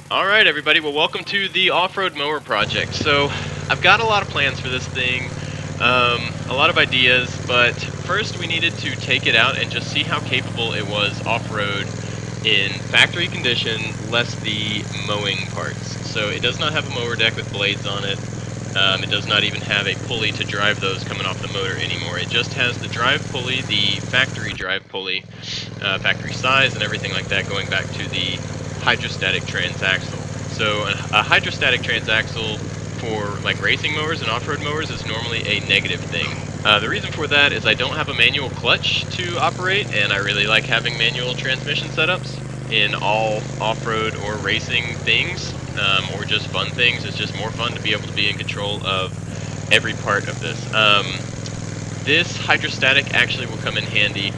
Alright everybody, well welcome to the off-road mower project. So I've got a lot of plans for this thing, a lot of ideas, but first we needed to take it out and just see how capable it was off-road in factory condition, less the mowing parts. So it does not have a mower deck with blades on it. It does not even have a pulley to drive those coming off the motor anymore. It just has the drive pulley, the factory drive pulley, factory size and everything like that, going back to the hydrostatic transaxle. So a hydrostatic transaxle for like racing mowers and off-road mowers is normally a negative thing. The reason for that is I don't have a manual clutch to operate, and I really like having manual transmission setups in all off-road or racing things, or just fun things. It's just more fun to be able to be in control of every part of this. This hydrostatic actually will come in handy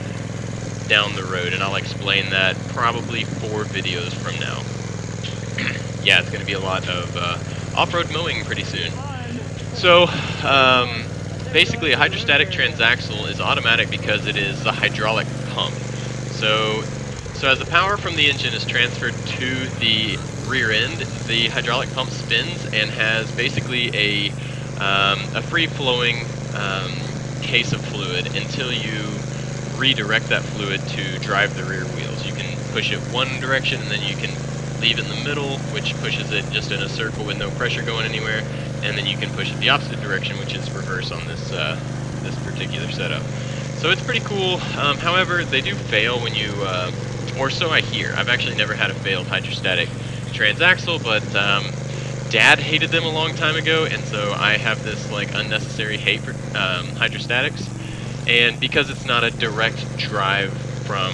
down the road, and I'll explain that probably 4 videos from now. Yeah, it's going to be a lot of off-road mowing pretty soon. So, basically a hydrostatic transaxle is automatic because it is a hydraulic pump. So as the power from the engine is transferred to the rear end, the hydraulic pump spins and has basically a free-flowing case of fluid until you redirect that fluid to drive the rear wheels. You can push it one direction and then you can leave it in the middle, which pushes it just in a circle with no pressure going anywhere, and then you can push it the opposite direction, which is reverse on this this particular setup. So it's pretty cool. However, they do fail when you, or so I hear. I've actually never had a failed hydrostatic transaxle, but Dad hated them a long time ago, and so I have this like unnecessary hate for hydrostatics. And because it's not a direct drive from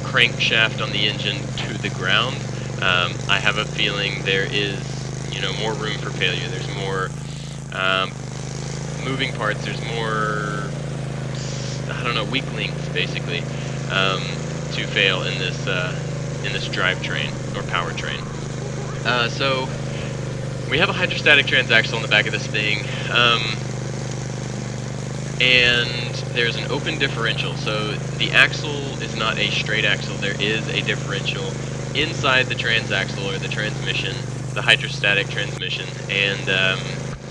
crankshaft on the engine to the ground, I have a feeling there is, more room for failure. There's more moving parts. There's more, weak links basically to fail in this drivetrain or powertrain. So we have a hydrostatic transaxle on the back of this thing. And there's an open differential, so the axle is not a straight axle. There is a differential inside the transaxle or the transmission, the hydrostatic transmission, and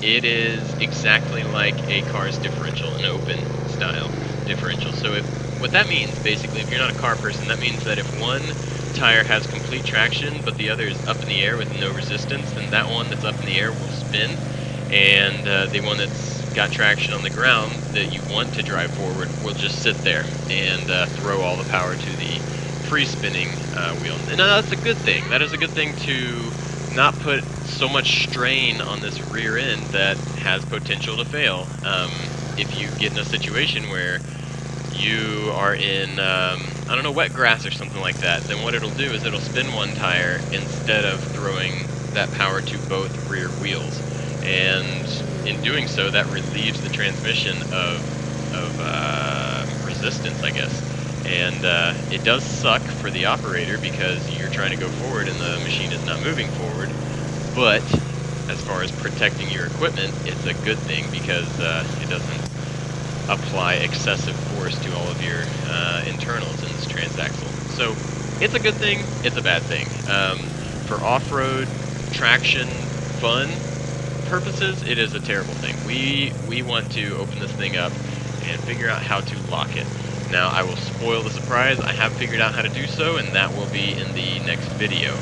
it is exactly like a car's differential, an open style differential. So what that means, basically, if you're not a car person, that means that if one tire has complete traction but the other is up in the air with no resistance, then that one that's up in the air will spin, and the one that's got traction on the ground that you want to drive forward will just sit there and throw all the power to the free spinning wheel. And that's a good thing. That is a good thing to not put so much strain on this rear end that has potential to fail. If you get in a situation where you are in, wet grass or something like that, then what it'll do is it'll spin one tire instead of throwing that power to both rear wheels. And in doing so, that relieves the transmission of resistance, I guess. And it does suck for the operator because you're trying to go forward and the machine is not moving forward. But as far as protecting your equipment, it's a good thing because it doesn't apply excessive force to all of your internals in this transaxle. So it's a good thing, it's a bad thing. For off-road traction fun purposes, it is a terrible thing. We want to open this thing up and figure out how to lock it. Now, I will spoil the surprise. I have figured out how to do so, and that will be in the next video.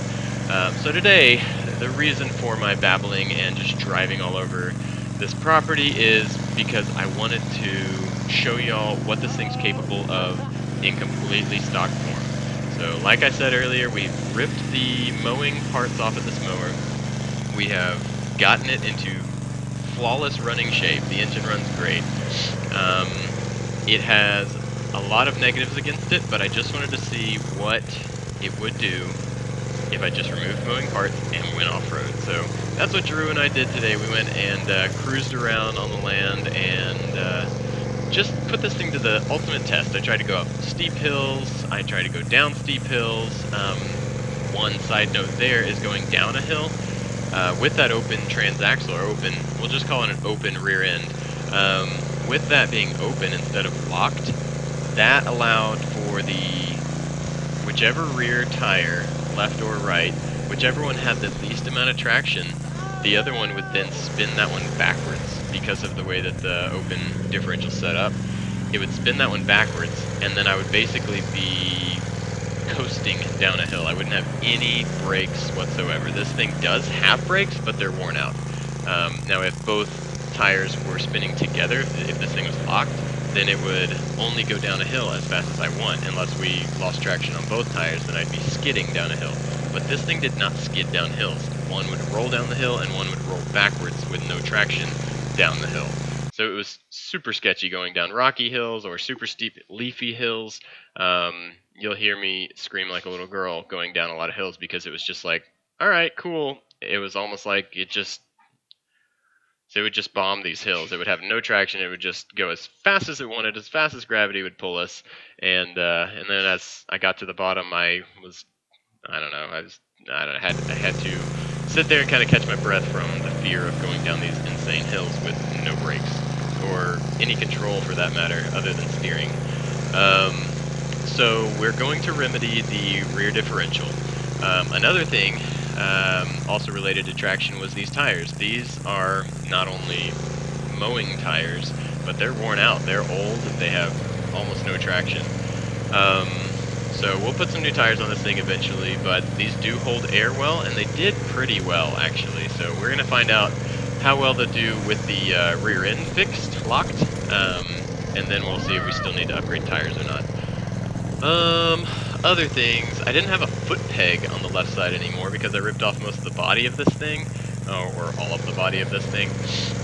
So today, the reason for my babbling and just driving all over this property is because I wanted to show y'all what this thing's capable of in completely stock form. So, like I said earlier, we've ripped the mowing parts off of this mower. We have gotten it into flawless running shape. The engine runs great. It has a lot of negatives against it, but I just wanted to see what it would do if I just removed mowing parts and went off-road. So that's what Drew and I did today. We went and cruised around on the land and just put this thing to the ultimate test. I tried to go up steep hills. I tried to go down steep hills. One side note there is going down a hill with that open transaxle, or open, we'll just call it an open rear end. With that being open instead of locked, that allowed for the whichever rear tire, left or right, whichever one had the least amount of traction, the other one would then spin that one backwards because of the way that the open differential set up. It would spin that one backwards, and then I would basically be coasting down a hill. I wouldn't have any brakes whatsoever. This thing does have brakes, but they're worn out. Now, if both tires were spinning together, if this thing was locked, then it would only go down a hill as fast as I want. Unless we lost traction on both tires, then I'd be skidding down a hill. But this thing did not skid down hills. One would roll down the hill and one would roll backwards with no traction down the hill. So it was super sketchy going down rocky hills or super steep leafy hills. You'll hear me scream like a little girl going down a lot of hills because it was just like, all right, cool. It was almost like so it would just bomb these hills. It would have no traction. It would just go as fast as it wanted, as fast as gravity would pull us. And then as I got to the bottom, I had to sit there and kind of catch my breath from the fear of going down these insane hills with no brakes or any control for that matter, other than steering. So we're going to remedy the rear differential. Another thing. Also related to traction was these tires. These are not only mowing tires, but they're worn out. They're old. They have almost no traction. So we'll put some new tires on this thing eventually, but these do hold air well, and they did pretty well actually. So we're going to find out how well they do with the rear end fixed, locked, and then we'll see if we still need to upgrade tires or not. Other things, I didn't have a foot peg on the left side anymore because I ripped off most of the body of this thing, or all of the body of this thing,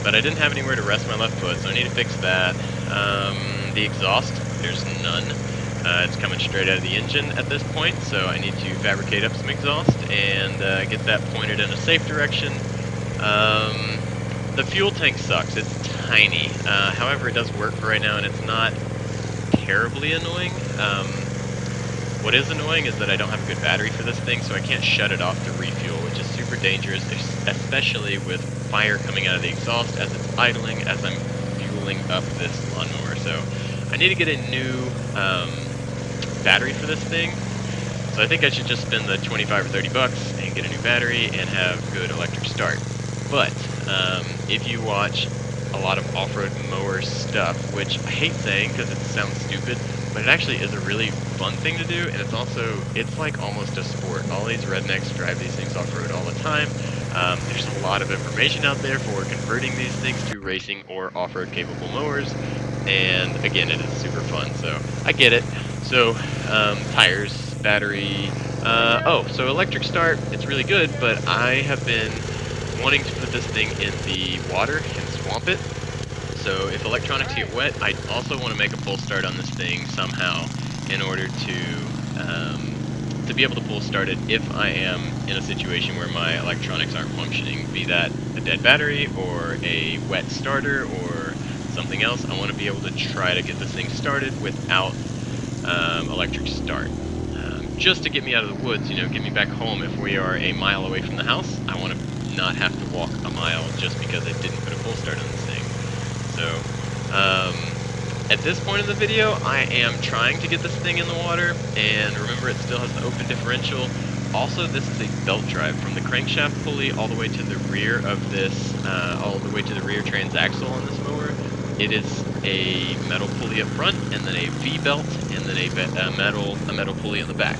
but I didn't have anywhere to rest my left foot, so I need to fix that. The exhaust, there's none. It's coming straight out of the engine at this point, so I need to fabricate up some exhaust and get that pointed in a safe direction. The fuel tank sucks. It's tiny. However, it does work for right now, and it's not terribly annoying. What is annoying is that I don't have a good battery for this thing, so I can't shut it off to refuel, which is super dangerous, especially with fire coming out of the exhaust as it's idling, as I'm fueling up this lawnmower. So I need to get a new battery for this thing. So I think I should just spend the 25 or 30 bucks and get a new battery and have good electric start. But if you watch a lot of off-road mower stuff, which I hate saying because it sounds stupid, but it actually is a really fun thing to do, and it's like almost a sport. All these rednecks drive these things off-road all the time. There's a lot of information out there for converting these things to racing or off-road capable mowers, and again, it is super fun, so I get it. So, tires, battery, so electric start, it's really good, but I have been wanting to put this thing in the water and swamp it. So if electronics get wet, I also want to make a pull start on this thing somehow in order to be able to pull start it if I am in a situation where my electronics aren't functioning, be that a dead battery or a wet starter or something else. I want to be able to try to get this thing started without electric start. Just to get me out of the woods, get me back home. If we are a mile away from the house, I want to not have to walk a mile just because I didn't put a pull start on this thing. So, at this point in the video, I am trying to get this thing in the water, and remember it still has the open differential. Also, this is a belt drive from the crankshaft pulley all the way to the rear of this, all the way to the rear transaxle on this mower. It is a metal pulley up front, and then a V-belt, and then a metal pulley on the back.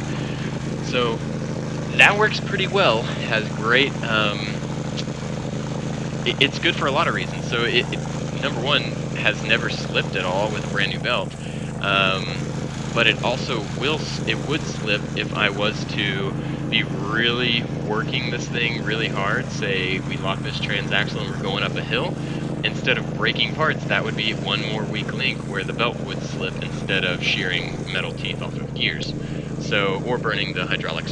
So, that works pretty well. It has great, it's good for a lot of reasons. So, number one, has never slipped at all with a brand new belt, but it also would slip if I was to be really working this thing really hard. Say we lock this transaxle and we're going up a hill, instead of breaking parts, that would be one more weak link where the belt would slip instead of shearing metal teeth off of gears. So, or burning the hydraulic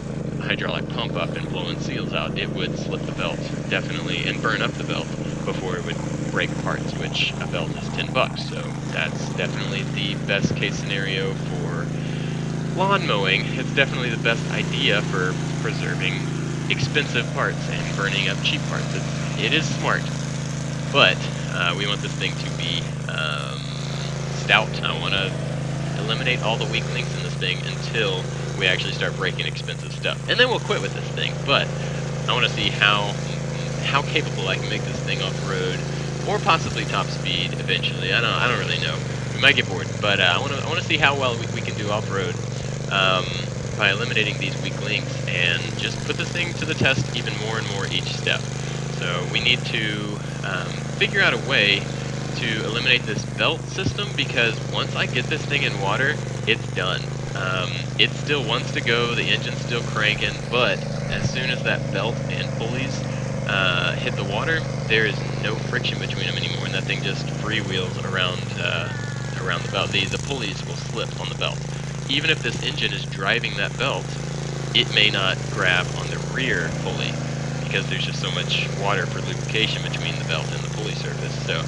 pump up and blowing seals out, it would slip the belt, definitely, and burn up the belt before it would break parts, which a belt is $10. So that's definitely the best case scenario for lawn mowing. It's definitely the best idea for preserving expensive parts and burning up cheap parts. It is smart, but we want this thing to be stout. I want to eliminate all the weak links in this thing until we actually start breaking expensive stuff, and then we'll quit with this thing. But I want to see how capable I can make this thing off-road, or possibly top speed eventually. I don't really know. We might get bored, but I want to see how well we can do off-road by eliminating these weak links and just put this thing to the test even more and more each step. So we need to figure out a way to eliminate this belt system, because once I get this thing in water, it's done. It still wants to go, the engine's still cranking, but as soon as that belt and pulleys hit the water, there is no friction between them anymore, and that thing just freewheels around the belt. The pulleys will slip on the belt. Even if this engine is driving that belt, it may not grab on the rear pulley, because there's just so much water for lubrication between the belt and the pulley surface. So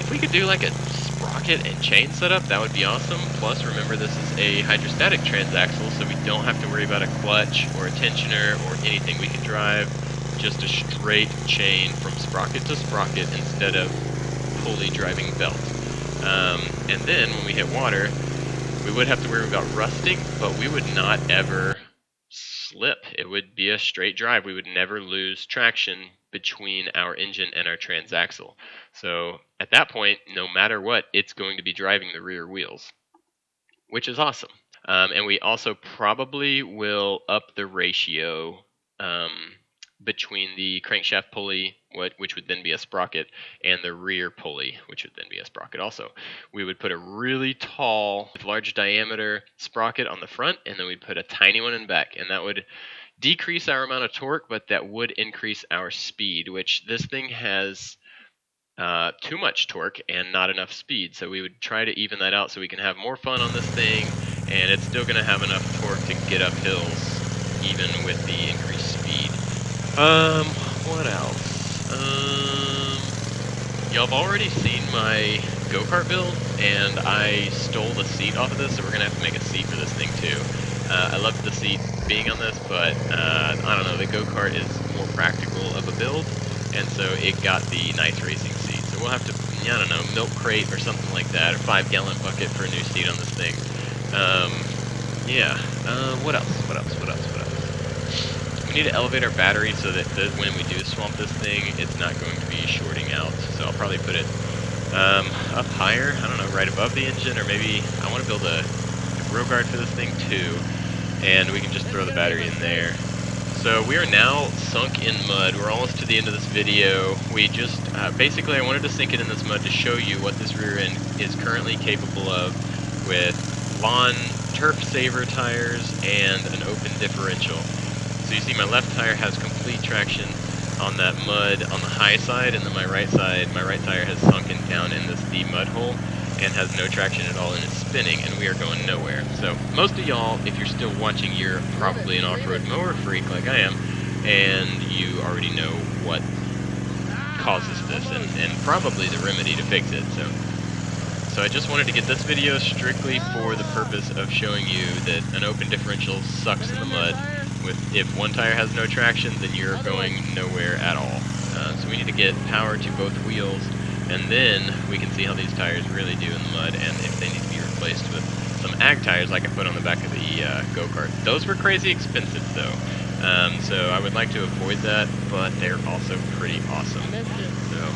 if we could do like a sprocket and chain setup, that would be awesome. Plus, remember, this is a hydrostatic transaxle, so we don't have to worry about a clutch or a tensioner or anything. We can drive just a straight chain from sprocket to sprocket instead of pulley driving belt. And then when we hit water, we would have to worry about rusting, but we would not ever slip. It would be a straight drive. We would never lose traction between our engine and our transaxle. So at that point, no matter what, it's going to be driving the rear wheels, which is awesome. And we also probably will up the ratio between the crankshaft pulley, which would then be a sprocket, and the rear pulley, which would then be a sprocket also. We would put a really tall, large diameter sprocket on the front, and then we'd put a tiny one in back, and that would decrease our amount of torque, but that would increase our speed, which this thing has too much torque and not enough speed. So we would try to even that out so we can have more fun on this thing, and it's still going to have enough torque to get up hills even with the increased speed. What else? Y'all have already seen my go-kart build, and I stole the seat off of this, so we're going to have to make a seat for this thing too. I love the seat being on this, but I don't know, the go-kart is more practical of a build, and so it got the nice racing seat. So we'll have to, I don't know, milk crate or something like that, or 5-gallon bucket for a new seat on this thing. What else? We need to elevate our battery so that when we do swamp this thing, it's not going to be shorting out. So I'll probably put it up higher, I don't know, right above the engine, or maybe I want to build a grill guard for this thing too, and we can just throw the battery in there. So we are now sunk in mud. We're almost to the end of this video. We just, basically I wanted to sink it in this mud to show you what this rear end is currently capable of with lawn turf saver tires and an open differential. So you see my left tire has complete traction on that mud on the high side, and then my right tire has sunken down in this deep mud hole and has no traction at all, and it's spinning, and we are going nowhere. So most of y'all, if you're still watching, you're probably an off-road mower freak like I am, and you already know what causes this, and probably the remedy to fix it. So I just wanted to get this video strictly for the purpose of showing you that an open differential sucks in the mud. If one tire has no traction, then you're going nowhere at all. So we need to get power to both wheels, and then we can see how these tires really do in the mud, and if they need to be replaced with some ag tires like I put on the back of the go-kart. Those were crazy expensive though, so I would like to avoid that, but they're also pretty awesome. So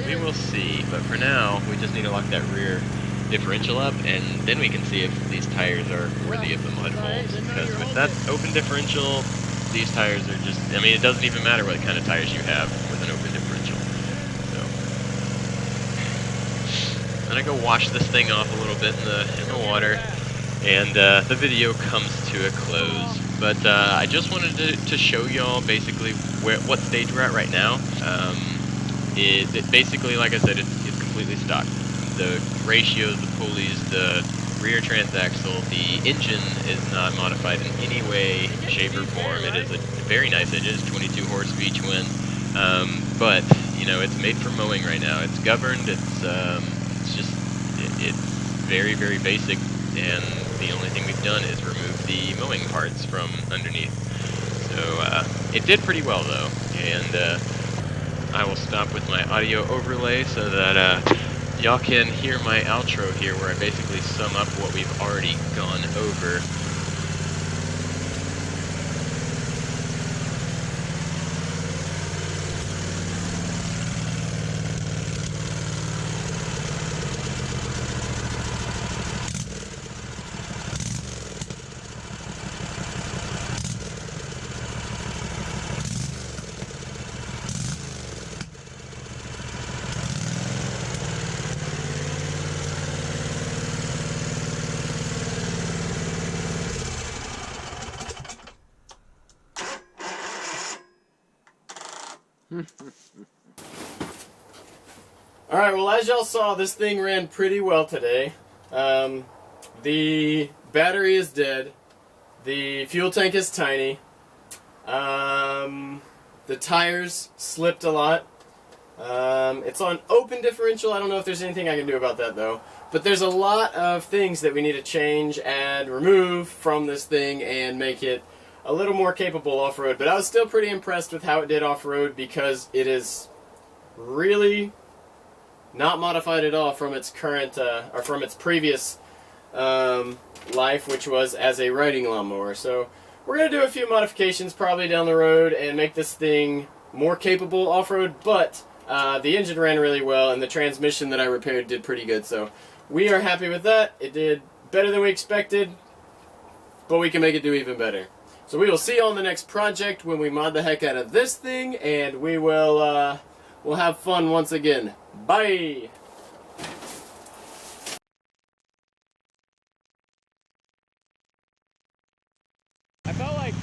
we will see, but for now we just need to lock that rear differential up, and then we can see if these tires are worthy of the mud holes, because with that open differential, these tires are just, I mean, it doesn't even matter what kind of tires you have with an open differential. So then I go wash this thing off a little bit in the water, and the video comes to a close. But I just wanted to show y'all basically what stage we're at right now. basically, like I said, it's completely stock. The ratios, the pulleys, the rear transaxle, the engine is not modified in any way, shape, or form. It is a very nice engine. It's 22 horse V-twin, but you know, it's made for mowing right now. It's governed. It's very, very basic, and the only thing we've done is remove the mowing parts from underneath. So it did pretty well though, and I will stop with my audio overlay so that y'all can hear my outro here, where I basically sum up what we've already gone over. Alright, well, as y'all saw, this thing ran pretty well today. The battery is dead. The fuel tank is tiny. The tires slipped a lot. It's on open differential. I don't know if there's anything I can do about that, though. But there's a lot of things that we need to change and remove from this thing and make it a little more capable off-road. But I was still pretty impressed with how it did off-road, because it is really not modified at all from its current, or from its previous life, which was as a riding lawnmower. So we're going to do a few modifications probably down the road and make this thing more capable off-road, but the engine ran really well, and the transmission that I repaired did pretty good. So we are happy with that. It did better than we expected, but we can make it do even better. So we will see you on the next project when we mod the heck out of this thing, and we will we'll have fun once again. Bye! I felt like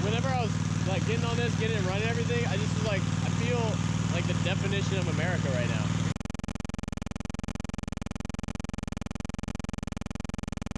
whenever I was like getting on this, getting it running and everything, I just was like, I feel like the definition of America right now.